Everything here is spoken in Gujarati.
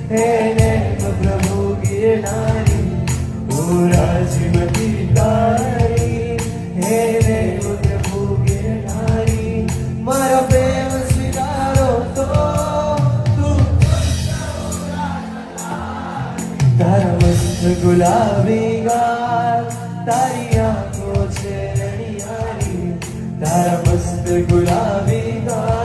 હે નૈન પ્રભુ ગિરનારી પૂરા જીવતી તારી હે નૈન પ્રભુ ગિરનારી મારા પ્રેમ સ્વીકારો તો તું તારા મસ્ત ગુલાબી ગાલ તારી આંખો છે રણિયારી તારા મસ્ત ગુલાબી ગાલ